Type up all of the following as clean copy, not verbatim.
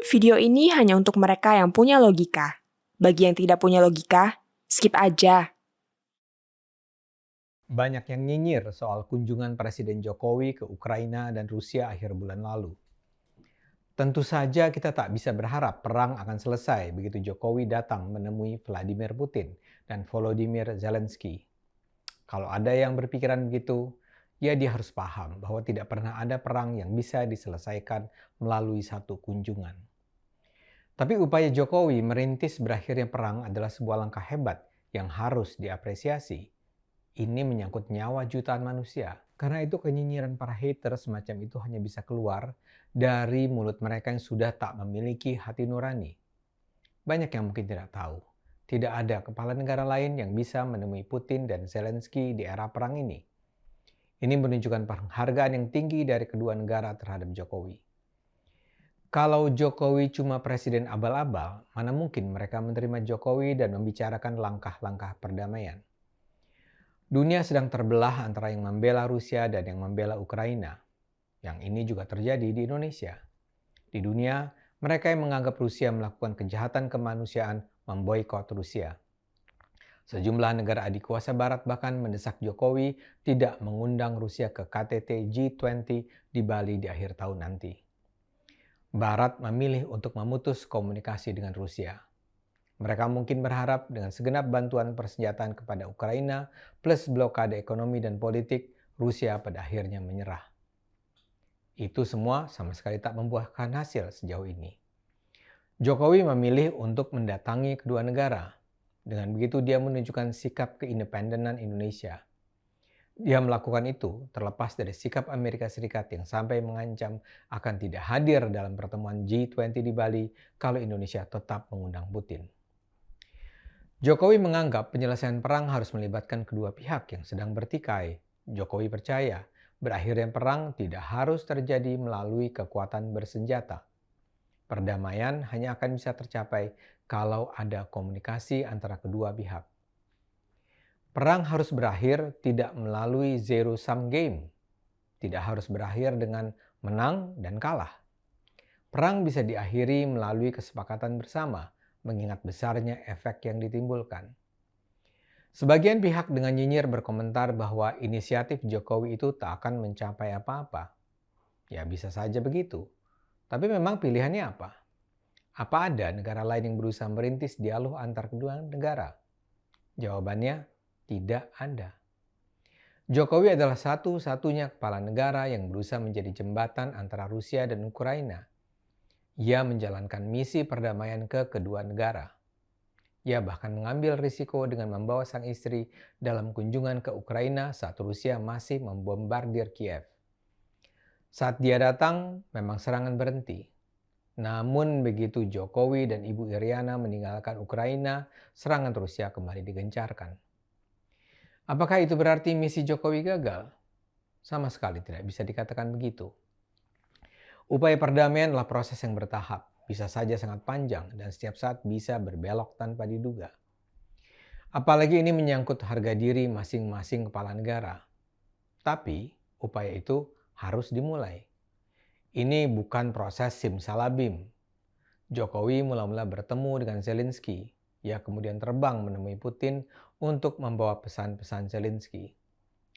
Video ini hanya untuk mereka yang punya logika. Bagi yang tidak punya logika, skip aja. Banyak yang nyinyir soal kunjungan Presiden Jokowi ke Ukraina dan Rusia akhir bulan lalu. Tentu saja kita tak bisa berharap perang akan selesai begitu Jokowi datang menemui Vladimir Putin dan Volodymyr Zelensky. Kalau ada yang berpikiran begitu, ya dia harus paham bahwa tidak pernah ada perang yang bisa diselesaikan melalui satu kunjungan. Tapi upaya Jokowi merintis berakhirnya perang adalah sebuah langkah hebat yang harus diapresiasi. Ini menyangkut nyawa jutaan manusia. Karena itu kenyinyiran para haters semacam itu hanya bisa keluar dari mulut mereka yang sudah tak memiliki hati nurani. Banyak yang mungkin tidak tahu. Tidak ada kepala negara lain yang bisa menemui Putin dan Zelensky di era perang ini. Ini menunjukkan penghargaan yang tinggi dari kedua negara terhadap Jokowi. Kalau Jokowi cuma presiden abal-abal, mana mungkin mereka menerima Jokowi dan membicarakan langkah-langkah perdamaian. Dunia sedang terbelah antara yang membela Rusia dan yang membela Ukraina. Yang ini juga terjadi di Indonesia. Di dunia, mereka yang menganggap Rusia melakukan kejahatan kemanusiaan memboikot Rusia. Sejumlah negara adikuasa Barat bahkan mendesak Jokowi tidak mengundang Rusia ke KTT G20 di Bali di akhir tahun nanti. Barat memilih untuk memutus komunikasi dengan Rusia. Mereka mungkin berharap dengan segenap bantuan persenjataan kepada Ukraina plus blokade ekonomi dan politik, Rusia pada akhirnya menyerah. Itu semua sama sekali tak membuahkan hasil sejauh ini. Jokowi memilih untuk mendatangi kedua negara. Dengan begitu dia menunjukkan sikap keindependenan Indonesia. Dia melakukan itu terlepas dari sikap Amerika Serikat yang sampai mengancam akan tidak hadir dalam pertemuan G20 di Bali kalau Indonesia tetap mengundang Putin. Jokowi menganggap penyelesaian perang harus melibatkan kedua pihak yang sedang bertikai. Jokowi percaya berakhirnya perang tidak harus terjadi melalui kekuatan bersenjata. Perdamaian hanya akan bisa tercapai kalau ada komunikasi antara kedua pihak. Perang harus berakhir tidak melalui zero-sum game. Tidak harus berakhir dengan menang dan kalah. Perang bisa diakhiri melalui kesepakatan bersama, mengingat besarnya efek yang ditimbulkan. Sebagian pihak dengan nyinyir berkomentar bahwa inisiatif Jokowi itu tak akan mencapai apa-apa. Ya bisa saja begitu. Tapi memang pilihannya apa? Apa ada negara lain yang berusaha merintis dialog antar kedua negara? Jawabannya, tidak ada. Jokowi adalah satu-satunya kepala negara yang berusaha menjadi jembatan antara Rusia dan Ukraina. Ia menjalankan misi perdamaian ke kedua negara. Ia bahkan mengambil risiko dengan membawa sang istri dalam kunjungan ke Ukraina saat Rusia masih membombardir Kiev. Saat dia datang, memang serangan berhenti. Namun begitu Jokowi dan Ibu Iriana meninggalkan Ukraina, serangan Rusia kembali digencarkan. Apakah itu berarti misi Jokowi gagal? Sama sekali tidak bisa dikatakan begitu. Upaya perdamaian adalah proses yang bertahap, bisa saja sangat panjang dan setiap saat bisa berbelok tanpa diduga. Apalagi ini menyangkut harga diri masing-masing kepala negara. Tapi upaya itu harus dimulai. Ini bukan proses simsalabim. Jokowi mula-mula bertemu dengan Zelensky. Ia kemudian terbang menemui Putin untuk membawa pesan-pesan Zelensky.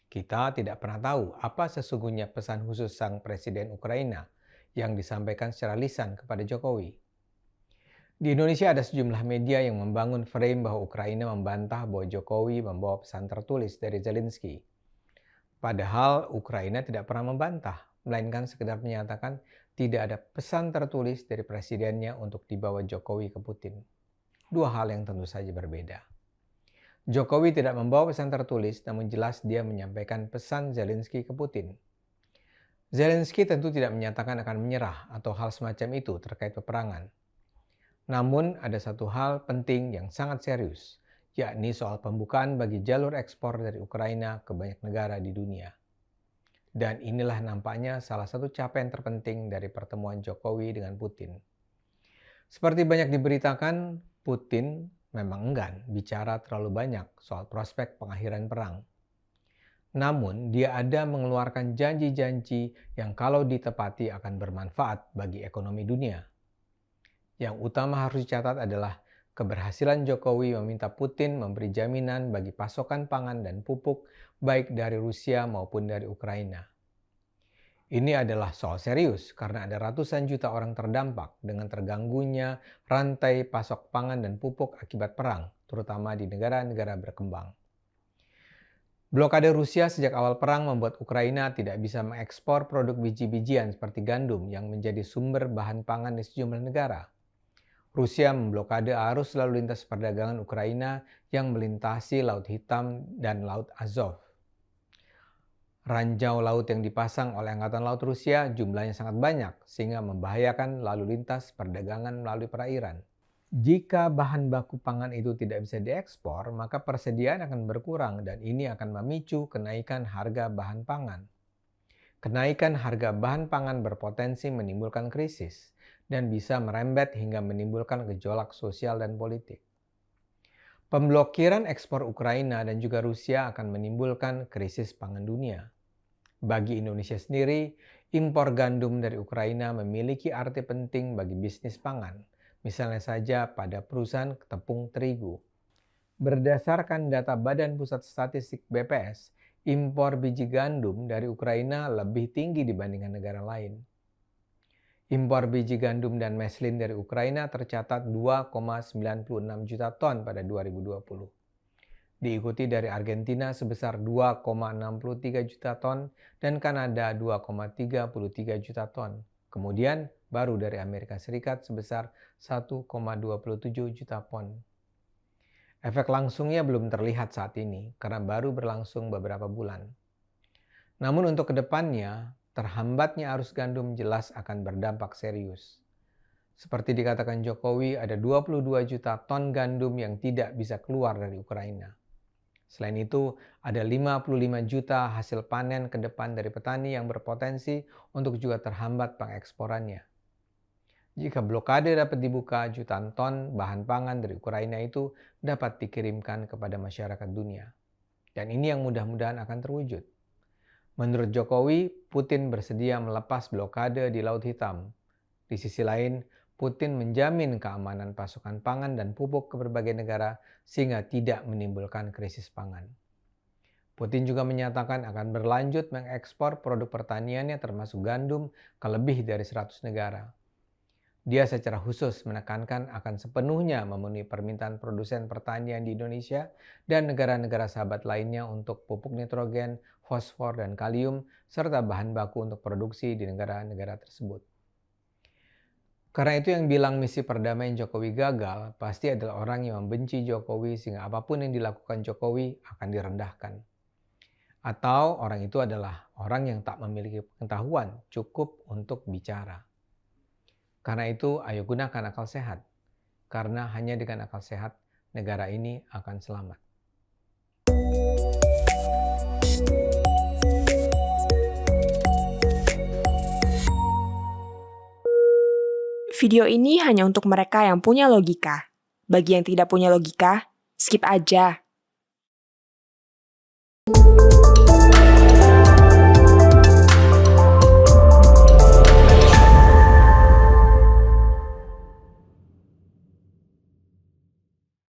Kita tidak pernah tahu apa sesungguhnya pesan khusus sang presiden Ukraina yang disampaikan secara lisan kepada Jokowi. Di Indonesia ada sejumlah media yang membangun frame bahwa Ukraina membantah bahwa Jokowi membawa pesan tertulis dari Zelensky. Padahal Ukraina tidak pernah membantah, melainkan sekedar menyatakan tidak ada pesan tertulis dari presidennya untuk dibawa Jokowi ke Putin. Dua hal yang tentu saja berbeda. Jokowi tidak membawa pesan tertulis, namun jelas dia menyampaikan pesan Zelensky ke Putin. Zelensky tentu tidak menyatakan akan menyerah atau hal semacam itu terkait peperangan. Namun ada satu hal penting yang sangat serius, yakni soal pembukaan bagi jalur ekspor dari Ukraina ke banyak negara di dunia. Dan inilah nampaknya salah satu capaian terpenting dari pertemuan Jokowi dengan Putin. Seperti banyak diberitakan, Putin memang enggan bicara terlalu banyak soal prospek pengakhiran perang. Namun, dia ada mengeluarkan janji-janji yang kalau ditepati akan bermanfaat bagi ekonomi dunia. Yang utama harus dicatat adalah keberhasilan Jokowi meminta Putin memberi jaminan bagi pasokan pangan dan pupuk baik dari Rusia maupun dari Ukraina. Ini adalah soal serius karena ada ratusan juta orang terdampak dengan terganggunya rantai pasok pangan dan pupuk akibat perang, terutama di negara-negara berkembang. Blokade Rusia sejak awal perang membuat Ukraina tidak bisa mengekspor produk biji-bijian seperti gandum yang menjadi sumber bahan pangan di sejumlah negara. Rusia memblokade arus lalu lintas perdagangan Ukraina yang melintasi Laut Hitam dan Laut Azov. Ranjau laut yang dipasang oleh Angkatan Laut Rusia jumlahnya sangat banyak sehingga membahayakan lalu lintas perdagangan melalui perairan. Jika bahan baku pangan itu tidak bisa diekspor, maka persediaan akan berkurang dan ini akan memicu kenaikan harga bahan pangan. Kenaikan harga bahan pangan berpotensi menimbulkan krisis dan bisa merembet hingga menimbulkan gejolak sosial dan politik. Pemblokiran ekspor Ukraina dan juga Rusia akan menimbulkan krisis pangan dunia. Bagi Indonesia sendiri, impor gandum dari Ukraina memiliki arti penting bagi bisnis pangan. Misalnya saja pada perusahaan tepung terigu. Berdasarkan data Badan Pusat Statistik BPS, impor biji gandum dari Ukraina lebih tinggi dibandingkan negara lain. Impor biji gandum dan meslin dari Ukraina tercatat 2,96 juta ton pada 2020. Diikuti dari Argentina sebesar 2,63 juta ton dan Kanada 2,33 juta ton. Kemudian baru dari Amerika Serikat sebesar 1,27 juta ton. Efek langsungnya belum terlihat saat ini karena baru berlangsung beberapa bulan. Namun untuk kedepannya, terhambatnya arus gandum jelas akan berdampak serius. Seperti dikatakan Jokowi, ada 22 juta ton gandum yang tidak bisa keluar dari Ukraina. Selain itu, ada 55 juta hasil panen ke depan dari petani yang berpotensi untuk juga terhambat pengeksporannya. Jika blokade dapat dibuka, jutaan ton bahan pangan dari Ukraina itu dapat dikirimkan kepada masyarakat dunia. Dan ini yang mudah-mudahan akan terwujud. Menurut Jokowi, Putin bersedia melepas blokade di Laut Hitam. Di sisi lain, Putin menjamin keamanan pasokan pangan dan pupuk ke berbagai negara sehingga tidak menimbulkan krisis pangan. Putin juga menyatakan akan berlanjut mengekspor produk pertaniannya termasuk gandum ke lebih dari 100 negara. Dia secara khusus menekankan akan sepenuhnya memenuhi permintaan produsen pertanian di Indonesia dan negara-negara sahabat lainnya untuk pupuk nitrogen, fosfor, dan kalium, serta bahan baku untuk produksi di negara-negara tersebut. Karena itu yang bilang misi perdamaian Jokowi gagal, pasti adalah orang yang membenci Jokowi sehingga apapun yang dilakukan Jokowi akan direndahkan. Atau orang itu adalah orang yang tak memiliki pengetahuan cukup untuk bicara. Karena itu ayo gunakan akal sehat. Karena hanya dengan akal sehat, negara ini akan selamat. Video ini hanya untuk mereka yang punya logika. Bagi yang tidak punya logika, skip aja.